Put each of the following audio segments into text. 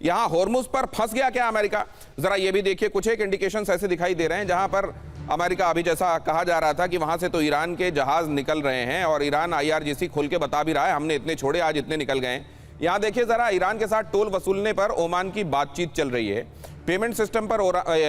यहां होर्मुज पर फंस गया क्या अमेरिका? जरा ये भी देखिए, कुछ एक इंडिकेशंस ऐसे दिखाई दे रहे हैं जहां पर अमेरिका, अभी जैसा कहा जा रहा था कि वहां से तो ईरान के जहाज निकल रहे हैं और ईरान IRGC खोल के बता भी रहा है हमने इतने छोड़े, आज इतने निकल गए। यहां देखिए जरा, ईरान के साथ टोल वसूलने पर ओमान की बातचीत चल रही है। पेमेंट सिस्टम पर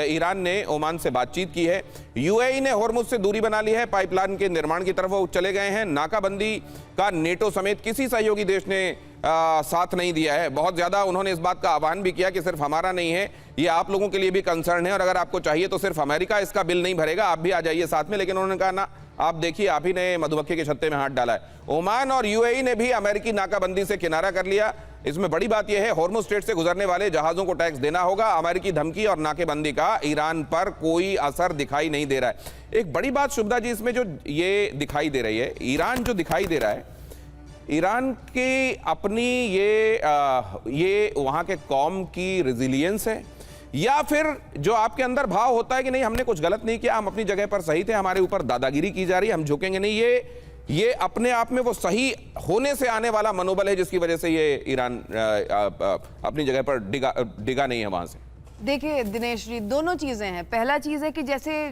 ईरान ने ओमान से बातचीत की है। UAE ने होर्मुज से दूरी बना ली है, पाइपलाइन के निर्माण की तरफ वो चले गए हैं। नाकाबंदी का नेटो समेत किसी सहयोगी देश ने साथ नहीं दिया है। बहुत ज्यादा उन्होंने इस बात का आह्वान भी किया कि सिर्फ हमारा नहीं है, ये आप लोगों के लिए भी कंसर्न है और अगर आपको चाहिए तो सिर्फ अमेरिका इसका बिल नहीं भरेगा, आप भी आ जाइए साथ में। लेकिन उन्होंने कहा ना, आप देखिए, आप ही ने मधुमक्खी के छत्ते में हाथ डाला है। ओमान और UAE ने भी अमेरिकी नाकाबंदी से किनारा कर लिया। इसमें बड़ी बात यह है, होर्मुज स्ट्रेट से गुजरने वाले जहाजों को टैक्स देना होगा। अमेरिकी धमकी और नाकेबंदी का ईरान पर कोई असर दिखाई नहीं दे रहा है। एक बड़ी बात शुभदा जी इसमें जो ये दिखाई दे रही है, ईरान जो दिखाई दे रहा है, ईरान की अपनी ये वहां के कौम की रेजिलियंस है, या फिर जो आपके अंदर भाव होता है कि नहीं हमने कुछ गलत नहीं किया, हम अपनी जगह पर सही थे, हमारे ऊपर दादागिरी की जा रही है, हम झुकेंगे नहीं, ये अपने आप में वो सही होने से आने वाला मनोबल है जिसकी वजह से ये ईरान अपनी जगह पर डिगा नहीं है वहां से? देखिए दिनेश जी, दोनों चीजें हैं। पहला चीज है कि जैसे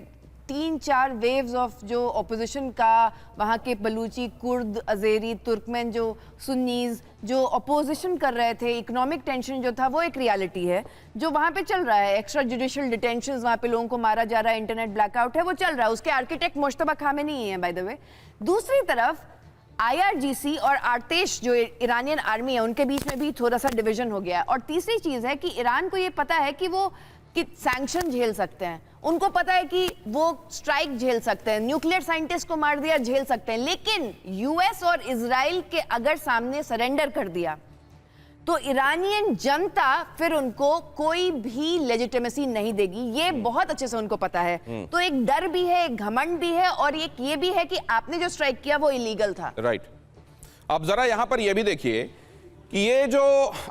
3-4 वेव्स ऑफ जो ऑपोजिशन का, वहाँ के बलूची, कुर्द, अजेरी, तुर्कमेन, जो सुन्नीज जो अपोजिशन कर रहे थे, इकोनॉमिक टेंशन जो था वो एक रियलिटी है जो वहाँ पे चल रहा है। एक्स्ट्रा जुडिशियल डिटेंशंस, वहाँ पे लोगों को मारा जा रहा है, इंटरनेट ब्लैकआउट है, वो चल रहा है। उसके आर्किटेक्ट मुश्तबा खामेनी है बाय द वे। दूसरी तरफ IRGC और आर्तेश जो ईरानियन आर्मी है, उनके बीच में भी थोड़ा सा डिवीजन हो गया है। और तीसरी चीज है कि ईरान को ये पता है कि वो सैंक्शन झेल सकते हैं, उनको पता है कि वो स्ट्राइक झेल सकते हैं, न्यूक्लियर साइंटिस्ट को मार दिया झेल सकते हैं, लेकिन US और इजराइल के अगर सामने सरेंडर कर दिया तो ईरानियन जनता फिर उनको कोई भी लेजिटिमेसी नहीं देगी। ये बहुत अच्छे से उनको पता है। तो एक डर भी है, एक घमंड भी है, और एक ये भी है कि आपने जो स्ट्राइक किया वो इलीगल था। राइट। अब जरा यहां पर यह भी देखिए कि ये जो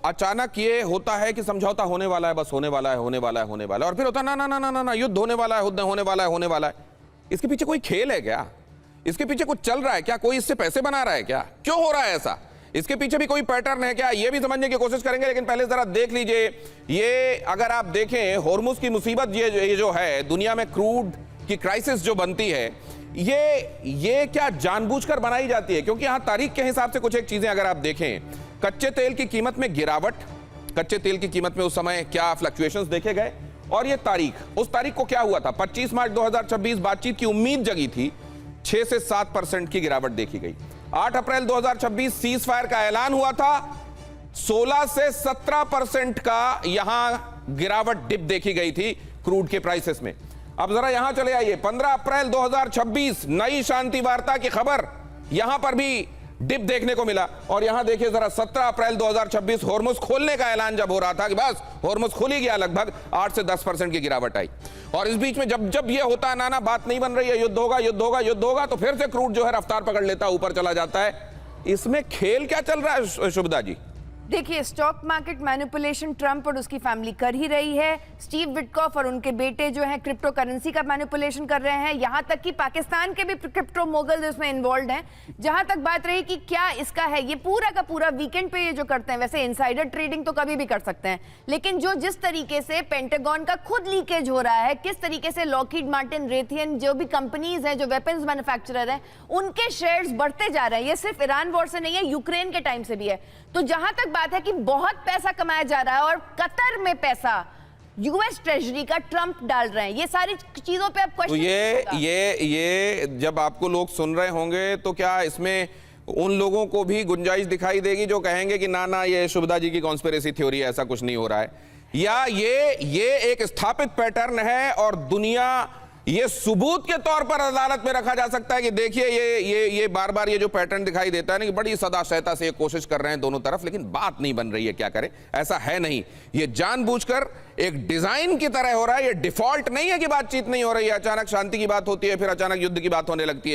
अचानक ये होता है कि समझौता होने वाला है, बस होने वाला है, होने वाला है, होने वाला है, और फिर होता है ना ना ना ना ना ना, युद्ध होने वाला है, युद्ध होने वाला है, होने वाला है। इसके पीछे कोई खेल है क्या? इसके पीछे कुछ चल रहा है क्या? कोई इससे पैसे बना रहा है क्या? क्यों हो रहा है ऐसा? इसके पीछे भी कोई पैटर्न है क्या? ये भी समझने की कोशिश करेंगे। लेकिन पहले जरा देख लीजिए, ये अगर आप देखें होर्मुज की मुसीबत, ये जो है दुनिया में क्रूड की क्राइसिस जो बनती है, ये क्या जानबूझकर बनाई जाती है? क्योंकि यहां तारीख के हिसाब से कुछ एक चीजें अगर आप देखें, कच्चे तेल की कीमत में गिरावट, कच्चे तेल की कीमत में उस समय क्या फ्लक्चुएशंस देखे गए, और ये तारीख, उस तारीख को क्या हुआ था? 25 मार्च 2026 बातचीत की उम्मीद जगी थी, 6 से 7% की गिरावट देखी गई। 8 अप्रैल 2026 सीज फायर का ऐलान हुआ था, 16 से 17% का यहां गिरावट डिप देखी गई थी क्रूड के प्राइसेस में। अब जरा यहां चले आइए, 15 अप्रैल 2026 नई शांति वार्ता की खबर, यहां पर भी डिप देखने को मिला। और यहां देखिए जरा, 17 अप्रैल 2026 होर्मुज खोलने का ऐलान जब हो रहा था कि बस होर्मुज खुल ही गया, लगभग 8 से 10% की गिरावट आई। और इस बीच में जब ये होता है ना बात नहीं बन रही है, युद्ध होगा युद्ध होगा युद्ध होगा, तो फिर से क्रूड जो है रफ्तार पकड़ लेता है, ऊपर चला जाता है। इसमें खेल क्या चल रहा है शुभदा जी? देखिए, स्टॉक मार्केट मैनिपुलेशन ट्रंप और उसकी फैमिली कर ही रही है। स्टीव विटकॉफ और उनके बेटे जो हैं क्रिप्टो करेंसी का मैनिपुलेशन कर रहे हैं। यहां तक कि पाकिस्तान के भी क्रिप्टो मोगल इसमें इन्वॉल्व हैं। जहां तक बात रही कि क्या इसका है, ये पूरा का पूरा वीकेंड पे ये जो करते हैं, वैसे इनसाइडर ट्रेडिंग तो कभी भी कर सकते हैं, लेकिन जो जिस तरीके से पेंटागन का खुद लीकेज हो रहा है, किस तरीके से लॉकहीड मार्टिन, रेथियन, जो भी कंपनीज हैं, जो वेपन्स मैन्युफैक्चरर हैं, उनके शेयर्स बढ़ते जा रहे हैं। ये सिर्फ ईरान वॉर से नहीं है, यूक्रेन के टाइम से भी है। तो जहां तक बात है कि बहुत पैसा कमाया जा रहा है और कतर में पैसा US ट्रेजरी का ट्रंप डाल रहे हैं, ये सारी चीजों पे आप क्वेश्चन। तो ये जब आपको लोग सुन रहे होंगे तो क्या इसमें उन लोगों को भी गुंजाइश दिखाई देगी जो कहेंगे कि ना ना ये शुभदा जी की कॉन्स्पिरेसी थ्योरी है, ऐसा कुछ नहीं हो रहा है, या ये एक स्थापित पैटर्न है और दुनिया ये सबूत के तौर पर अदालत में रखा जा सकता है कि देखिए ये बार बार ये जो पैटर्न दिखाई देता है ना कि बड़ी सदाशयता से ये कोशिश कर रहे हैं दोनों तरफ, लेकिन बात नहीं बन रही है, क्या करें? ऐसा है नहीं, ये जानबूझकर एक डिजाइन की तरह हो रहा है। ये डिफॉल्ट नहीं है कि बातचीत नहीं हो रही है, अचानक शांति की बात होती है, फिर अचानक युद्ध की बात होने लगती है।